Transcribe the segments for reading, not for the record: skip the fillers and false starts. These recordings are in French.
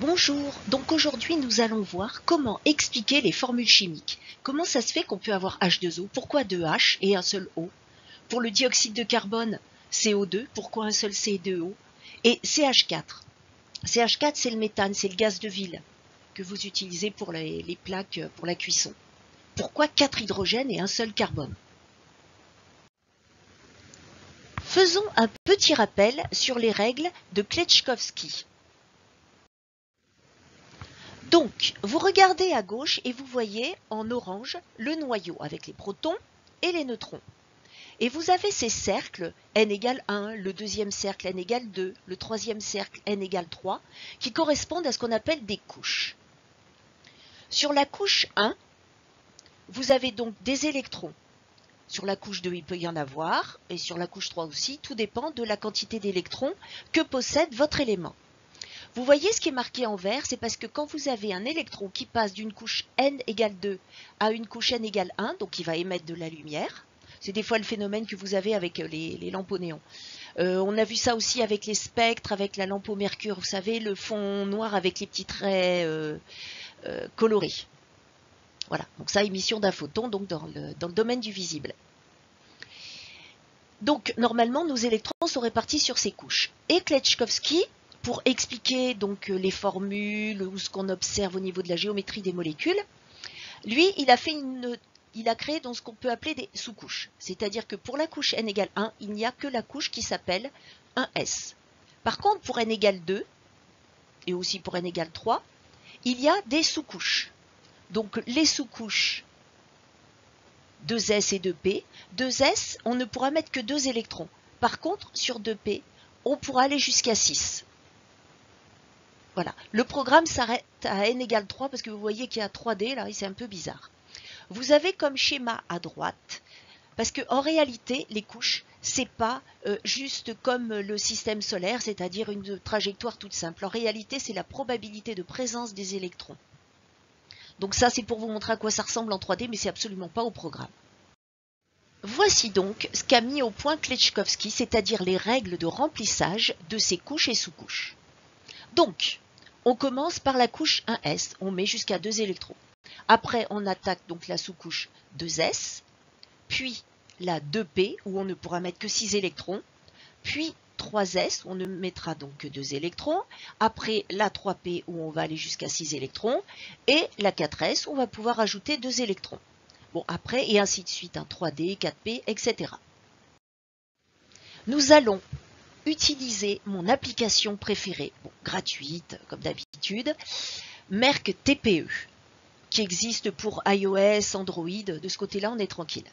Bonjour, donc aujourd'hui nous allons voir comment expliquer les formules chimiques. Comment ça se fait qu'on peut avoir H2O, pourquoi 2 H et un seul O? Pour le dioxyde de carbone, CO2, pourquoi un seul C et 2 O? Et CH4. CH4 c'est le méthane, c'est le gaz de ville que vous utilisez pour les plaques pour la cuisson. Pourquoi 4 hydrogènes et un seul carbone? Faisons un petit rappel sur les règles de Kleczkowski. Donc, vous regardez à gauche et vous voyez en orange le noyau avec les protons et les neutrons. Et vous avez ces cercles, n égale 1, le deuxième cercle n égale 2, le troisième cercle n égale 3, qui correspondent à ce qu'on appelle des couches. Sur la couche 1, vous avez donc des électrons. Sur la couche 2, il peut y en avoir, et sur la couche 3 aussi, tout dépend de la quantité d'électrons que possède votre élément. Vous voyez ce qui est marqué en vert, c'est parce que quand vous avez un électron qui passe d'une couche n égale 2 à une couche n égale 1, donc il va émettre de la lumière, c'est des fois le phénomène que vous avez avec les lampes au néon. On a vu ça aussi avec les spectres, avec la lampe au mercure, vous savez, le fond noir avec les petits traits colorés. Voilà, donc ça, émission d'un photon donc dans le domaine du visible. Donc normalement, nos électrons sont répartis sur ces couches. Et Kleczkowski, pour expliquer donc les formules ou ce qu'on observe au niveau de la géométrie des molécules, lui, il a créé donc ce qu'on peut appeler des sous-couches. C'est-à-dire que pour la couche n égale 1, il n'y a que la couche qui s'appelle 1s. Par contre, pour n égale 2, et aussi pour n égale 3, il y a des sous-couches. Donc les sous-couches 2s et 2p. 2s, on ne pourra mettre que 2 électrons. Par contre, sur 2p, on pourra aller jusqu'à 6. Voilà, le programme s'arrête à n égale 3 parce que vous voyez qu'il y a 3D là et c'est un peu bizarre. Vous avez comme schéma à droite, parce qu'en réalité, les couches, c'est pas juste comme le système solaire, c'est-à-dire une trajectoire toute simple. En réalité, c'est la probabilité de présence des électrons. Donc ça, c'est pour vous montrer à quoi ça ressemble en 3D, mais c'est absolument pas au programme. Voici donc ce qu'a mis au point Kleczkowski, c'est-à-dire les règles de remplissage de ces couches et sous-couches. Donc, on commence par la couche 1s, on met jusqu'à 2 électrons. Après, on attaque donc la sous-couche 2s, puis la 2p, où on ne pourra mettre que 6 électrons, puis 3s, où on ne mettra donc que 2 électrons, après la 3p, où on va aller jusqu'à 6 électrons, et la 4s, où on va pouvoir ajouter 2 électrons. Bon, après, et ainsi de suite, 3d, 4p, etc. Nous allons utiliser mon application préférée, bon, gratuite comme d'habitude, Merck TPE, qui existe pour iOS, Android, de ce côté-là on est tranquille.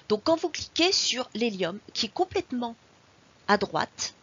Donc quand vous cliquez sur l'hélium, qui est complètement à droite,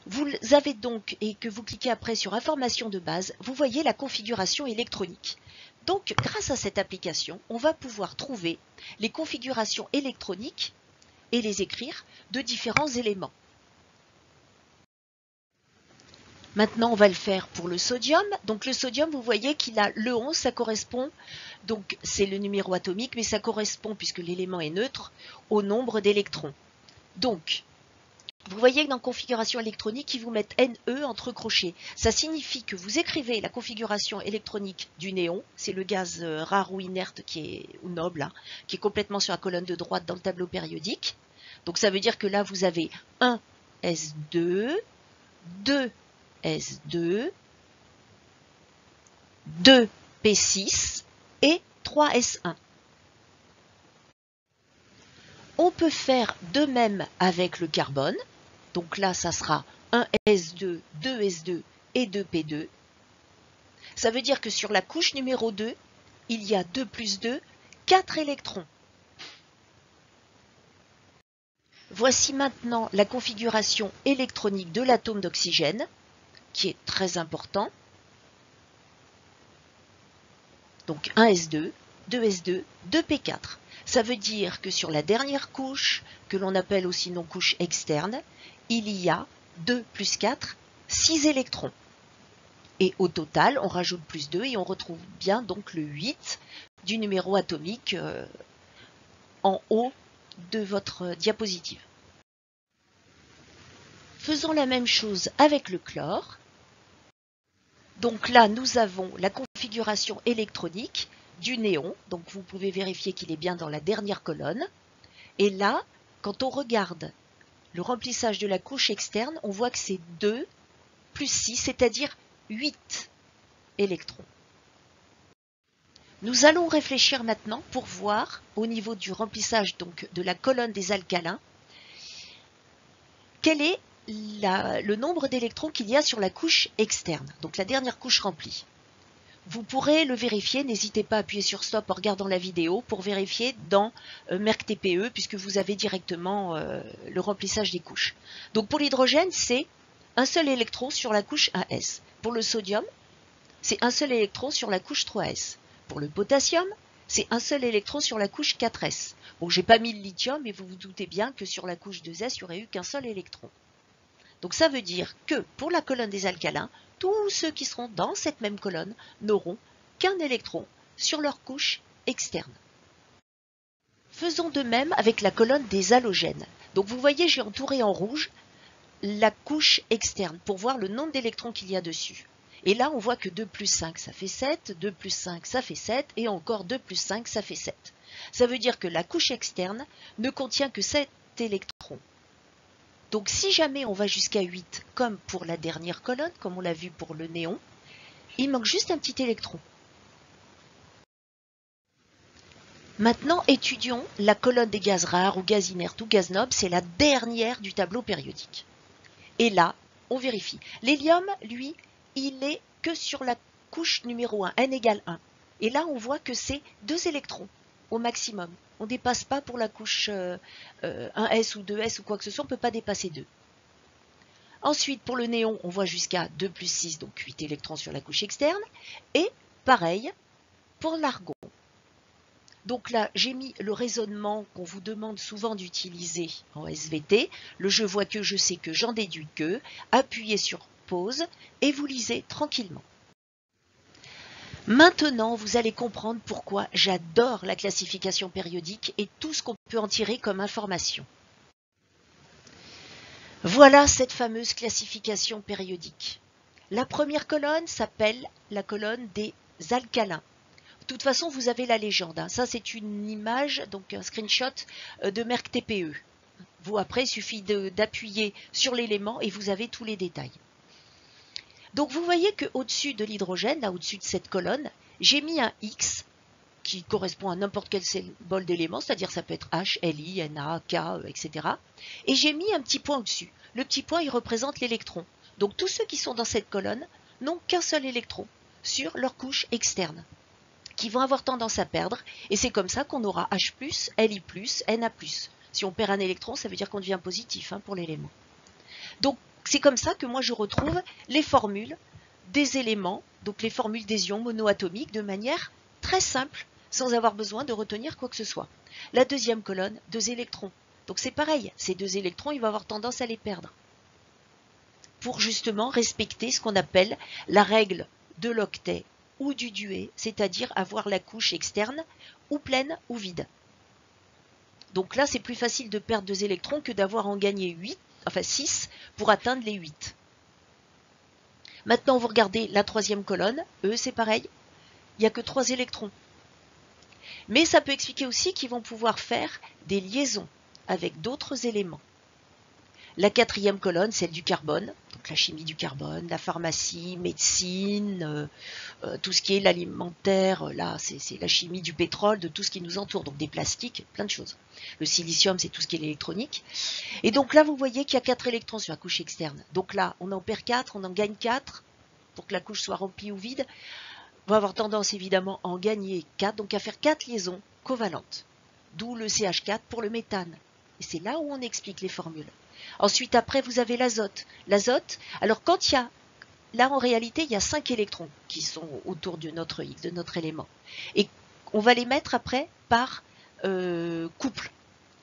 vous avez donc, et que vous cliquez après sur information de base, vous voyez la configuration électronique. Donc grâce à cette application, on va pouvoir trouver les configurations électroniques et les écrire de différents éléments. Maintenant, on va le faire pour le sodium. Donc le sodium, vous voyez qu'il a le 11, ça correspond, donc c'est le numéro atomique, mais ça correspond, puisque l'élément est neutre, au nombre d'électrons. Donc, vous voyez que dans configuration électronique, ils vous mettent NE entre crochets. Ça signifie que vous écrivez la configuration électronique du néon, c'est le gaz rare ou inerte ou noble, hein, qui est complètement sur la colonne de droite dans le tableau périodique. Donc ça veut dire que là, vous avez 1 S2, 2 S2, 2 P6 et 3 S1. On peut faire de même avec le carbone. Donc là, ça sera 1 S2, 2 S2 et 2 P2. Ça veut dire que sur la couche numéro 2, il y a 2 plus 2, 4 électrons. Voici maintenant la configuration électronique de l'atome d'oxygène, qui est très important. Donc 1 S2, 2 S2, 2 P4. Ça veut dire que sur la dernière couche, que l'on appelle aussi non couche externe, il y a 2 plus 4, 6 électrons. Et au total, on rajoute plus 2 et on retrouve bien donc le 8 du numéro atomique en haut de votre diapositive. Faisons la même chose avec le chlore. Donc là, nous avons la configuration électronique du néon. Donc vous pouvez vérifier qu'il est bien dans la dernière colonne. Et là, quand on regarde le remplissage de la couche externe, on voit que c'est 2 plus 6, c'est-à-dire 8 électrons. Nous allons réfléchir maintenant pour voir au niveau du remplissage donc, de la colonne des alcalins, quel est le nombre d'électrons qu'il y a sur la couche externe, donc la dernière couche remplie. Vous pourrez le vérifier, n'hésitez pas à appuyer sur stop en regardant la vidéo pour vérifier dans MERC-TPE puisque vous avez directement le remplissage des couches. Donc pour l'hydrogène, c'est un seul électron sur la couche 1s. Pour le sodium, c'est un seul électron sur la couche 3s. Pour le potassium, c'est un seul électron sur la couche 4s. Bon, j'ai pas mis le lithium, mais vous vous doutez bien que sur la couche 2s, il n'y aurait eu qu'un seul électron. Donc ça veut dire que pour la colonne des alcalins, tous ceux qui seront dans cette même colonne n'auront qu'un électron sur leur couche externe. Faisons de même avec la colonne des halogènes. Donc vous voyez, j'ai entouré en rouge la couche externe pour voir le nombre d'électrons qu'il y a dessus. Et là, on voit que 2 plus 5, ça fait 7, 2 plus 5, ça fait 7, et encore 2 plus 5, ça fait 7. Ça veut dire que la couche externe ne contient que 7 électrons. Donc si jamais on va jusqu'à 8, comme pour la dernière colonne, comme on l'a vu pour le néon, il manque juste un petit électron. Maintenant, étudions la colonne des gaz rares ou gaz inertes ou gaz nobles, c'est la dernière du tableau périodique. Et là, on vérifie. L'hélium, lui, il est que sur la couche numéro 1, n égale 1. Et là, on voit que c'est 2 électrons au maximum. On ne dépasse pas pour la couche 1s ou 2s ou quoi que ce soit, on ne peut pas dépasser 2. Ensuite, pour le néon, on voit jusqu'à 2 plus 6, donc 8 électrons sur la couche externe. Et pareil pour l'argon. Donc là, j'ai mis le raisonnement qu'on vous demande souvent d'utiliser en SVT. Le je vois que, je sais que, j'en déduis que. Appuyez sur pause et vous lisez tranquillement. Maintenant, vous allez comprendre pourquoi j'adore la classification périodique et tout ce qu'on peut en tirer comme information. Voilà cette fameuse classification périodique. La première colonne s'appelle la colonne des alcalins. De toute façon, vous avez la légende. Ça, c'est une image, donc un screenshot de MERC-TPE. Vous, après, il suffit d'appuyer sur l'élément et vous avez tous les détails. Donc, vous voyez qu'au-dessus de l'hydrogène, là, au-dessus de cette colonne, j'ai mis un X qui correspond à n'importe quel symbole d'élément, c'est-à-dire ça peut être H, Li, Na, K, etc. Et j'ai mis un petit point au-dessus. Le petit point, il représente l'électron. Donc, tous ceux qui sont dans cette colonne n'ont qu'un seul électron sur leur couche externe, qui vont avoir tendance à perdre, et c'est comme ça qu'on aura H+, Li+, Na+. Si on perd un électron, ça veut dire qu'on devient positif pour l'élément. Donc, c'est comme ça que moi je retrouve les formules des éléments, donc les formules des ions monoatomiques, de manière très simple, sans avoir besoin de retenir quoi que ce soit. La deuxième colonne, 2 électrons. Donc c'est pareil, ces 2 électrons, il va avoir tendance à les perdre. Pour justement respecter ce qu'on appelle la règle de l'octet ou du duet, c'est-à-dire avoir la couche externe ou pleine ou vide. Donc là, c'est plus facile de perdre 2 électrons que d'avoir à en gagner 6 pour atteindre les 8. Maintenant, vous regardez la troisième colonne, E, c'est pareil, il n'y a que 3 électrons. Mais ça peut expliquer aussi qu'ils vont pouvoir faire des liaisons avec d'autres éléments. La quatrième colonne, celle du carbone, donc la chimie du carbone, la pharmacie, médecine, tout ce qui est l'alimentaire, là c'est la chimie du pétrole, de tout ce qui nous entoure, donc des plastiques, plein de choses. Le silicium, c'est tout ce qui est l'électronique. Et donc là, vous voyez qu'il y a 4 électrons sur la couche externe. Donc là, on en perd 4, on en gagne 4, pour que la couche soit remplie ou vide. On va avoir tendance évidemment à en gagner 4, donc à faire 4 liaisons covalentes. D'où le CH4 pour le méthane. Et c'est là où on explique les formules. Ensuite, après, vous avez l'azote. L'azote, alors quand il y a, là en réalité, il y a 5 électrons qui sont autour de notre X, de notre élément. Et on va les mettre après par couple.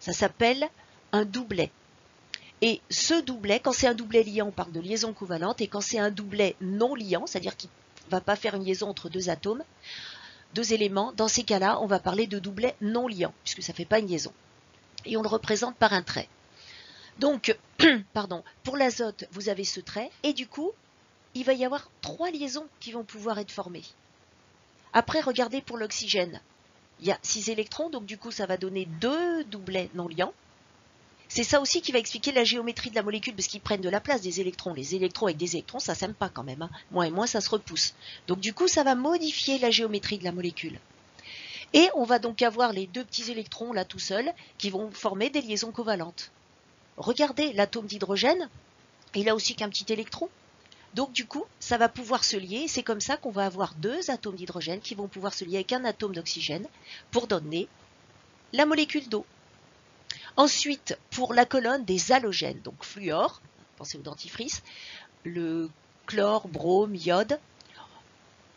Ça s'appelle un doublet. Et ce doublet, quand c'est un doublet liant, on parle de liaison covalente, et quand c'est un doublet non liant, c'est-à-dire qu'il ne va pas faire une liaison entre 2 atomes, 2 éléments, dans ces cas-là, on va parler de doublet non liant, puisque ça ne fait pas une liaison. Et on le représente par un trait. Donc, pardon, pour l'azote, vous avez ce trait, et du coup, il va y avoir 3 liaisons qui vont pouvoir être formées. Après, regardez pour l'oxygène. Il y a 6 électrons, donc du coup, ça va donner 2 doublets non liants. C'est ça aussi qui va expliquer la géométrie de la molécule, parce qu'ils prennent de la place des électrons. Les électrons avec des électrons, ça s'aime pas quand même, hein. Moins et moins, ça se repousse. Donc du coup, ça va modifier la géométrie de la molécule. Et on va donc avoir les 2 petits électrons là tout seuls qui vont former des liaisons covalentes. Regardez l'atome d'hydrogène, il a aussi qu'un petit électron. Donc du coup, ça va pouvoir se lier. C'est comme ça qu'on va avoir 2 atomes d'hydrogène qui vont pouvoir se lier avec un atome d'oxygène pour donner la molécule d'eau. Ensuite, pour la colonne des halogènes, donc fluor, pensez au dentifrice, le chlore, brome, iode,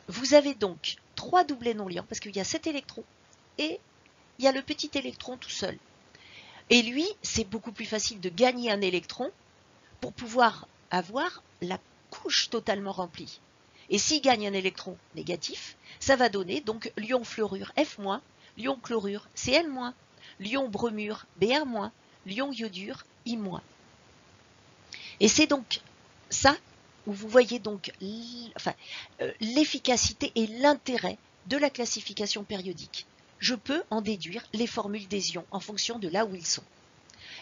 vous avez donc 3 doublets non liants, parce qu'il y a 7 électrons, et il y a le petit électron tout seul. Et lui, c'est beaucoup plus facile de gagner un électron pour pouvoir avoir la couche totalement remplie. Et s'il gagne un électron négatif, ça va donner donc l'ion fluorure F-, l'ion chlorure Cl-, l'ion bromure Br-, l'ion iodure I-. Et c'est donc ça où vous voyez donc l'efficacité et l'intérêt de la classification périodique. Je peux en déduire les formules des ions en fonction de là où ils sont.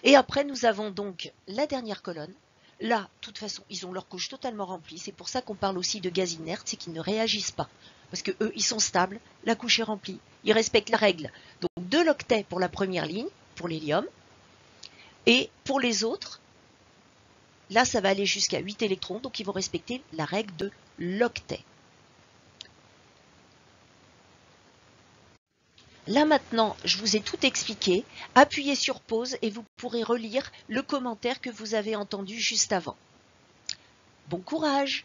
Et après, nous avons donc la dernière colonne. Là, de toute façon, ils ont leur couche totalement remplie. C'est pour ça qu'on parle aussi de gaz inertes, c'est qu'ils ne réagissent pas. Parce que eux, ils sont stables, la couche est remplie. Ils respectent la règle. Donc 2 l'octet pour la première ligne, pour l'hélium. Et pour les autres, là, ça va aller jusqu'à 8 électrons, donc ils vont respecter la règle de l'octet. Là maintenant, je vous ai tout expliqué. Appuyez sur pause et vous pourrez relire le commentaire que vous avez entendu juste avant. Bon courage!